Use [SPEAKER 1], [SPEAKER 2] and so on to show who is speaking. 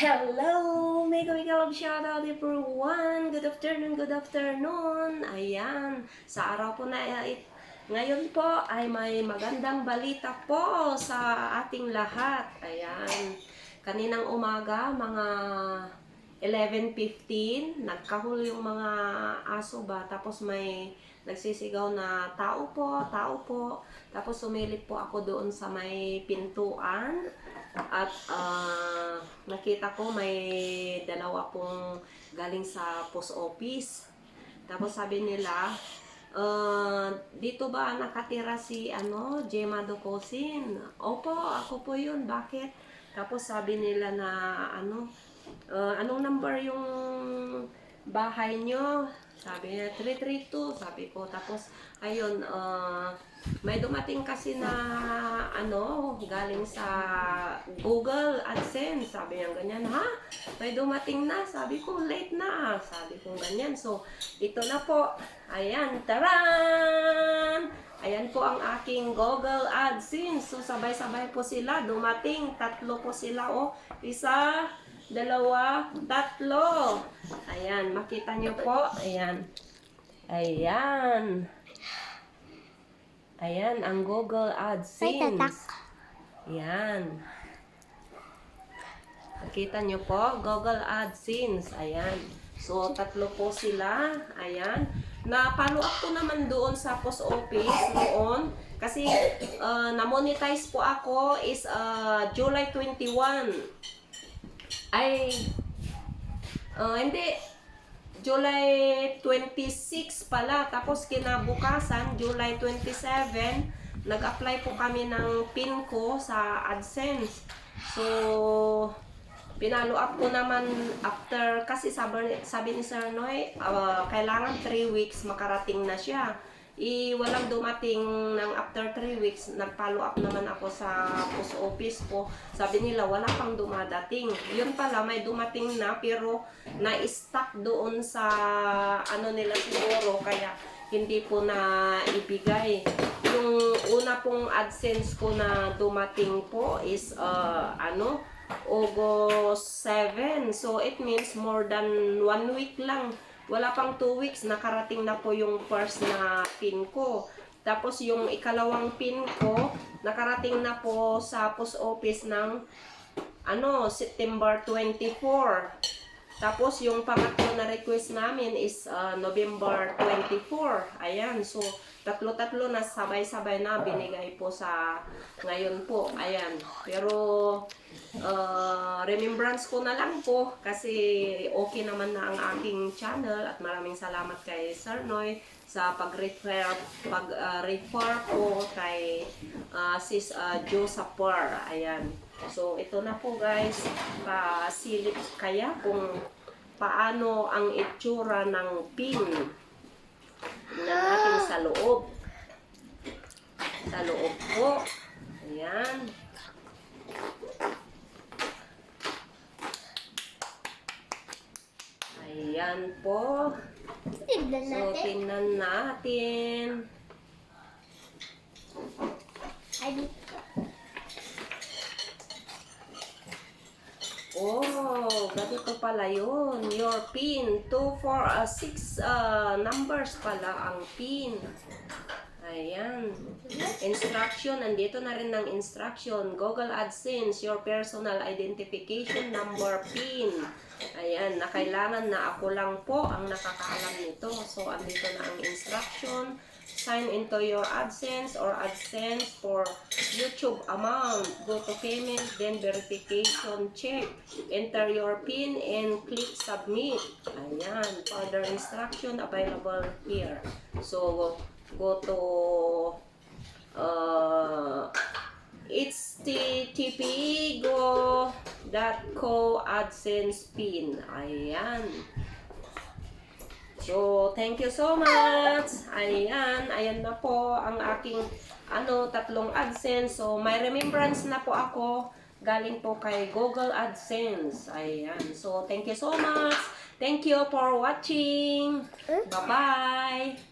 [SPEAKER 1] Hello! Mega love shoutout everyone! Good afternoon, good afternoon! Ayan, sa araw po na ngayon po ay may magandang balita po sa ating lahat. Ayan, kaninang umaga, mga 11:15, nagkahul yung mga aso ba, tapos may nagsisigaw na tao po, tao po. Tapos sumilip po ako doon sa may pintuan at nakita ko may dalawa pong galing sa post office. Tapos sabi nila, dito ba nakatira si Gemma Docosin? Opo, ako po yun. Bakit? Tapos sabi nila na anong number yung bahay nyo? Sabi niya, 332. Sabi ko, tapos, ayun, may dumating kasi na, galing sa Google AdSense. Sabi niya, ganyan, ha? May dumating na. Sabi ko, late na. Sabi ko, ganyan. So, ito na po. Ayan, taran! Ayan po ang aking Google AdSense. So, sabay-sabay po sila. Dumating, tatlo po sila, oh. Isa, dalawa, tatlo. Ayan, makita nyo po. Ayan. Ayan. Ayan, ang Google AdSense. Ayan. Makita nyo po, Google AdSense. Ayan. So, tatlo po sila. Ayan. Na-follow up ko naman doon sa post office noon. Kasi, na-monetize po ako is July 21. Ay, hindi, July 26 pala. Tapos kinabukasan, July 27, nag-apply po kami ng PIN ko sa AdSense. So, pinalo up ko naman after, kasi sabi ni Sir Noy, kailangan 3 weeks makarating na siya. Walang dumating ng after 3 weeks, nag-follow up naman ako sa post office ko. Sabi nila, wala pang dumadating. Yun pala, may dumating na, pero na-stuck doon sa nila siguro, kaya hindi po na ibigay. Yung una pong AdSense ko na dumating po is, August 7. So, it means more than 1 week lang. Wala pang 2 weeks, nakarating na po yung first na PIN ko. Tapos yung ikalawang PIN ko, nakarating na po sa post office ng September 24. Tapos yung pangatlo na request namin is November 24. Ayan, so tatlo-tatlo na sabay-sabay na binigay po sa ngayon po. Ayan, pero remembrance ko na lang po kasi okay naman na ang aking channel at maraming salamat kay Sir Noy sa pag-refer po kay Sis Josapar. Ayan. So, ito na po guys, pasilip kaya kung paano ang itsura ng PIN natin sa loob. Sa loob po. Ayan. Ayan po. So, tingnan natin. Oh, ganito pala yun. Your PIN. 2, 4, 6 numbers pala ang PIN. Ayan. Instruction. Nandito na rin ng instruction. Google AdSense. Your personal identification number PIN. Ayan. Na kailangan na ako lang po ang nakakaalam nito. So, andito na ang instruction. Sign into your AdSense or AdSense for YouTube amount. Go to payment, then verification check. Enter your PIN and click submit. Ayan. Further instruction available here. So, go to http://go.co AdSense PIN. Ayan. So, thank you so much. Ayan, ayan na po ang aking tatlong AdSense. So, may remembrance na po ako galing po kay Google AdSense. Ayan. So, thank you so much. Thank you for watching. Bye-bye.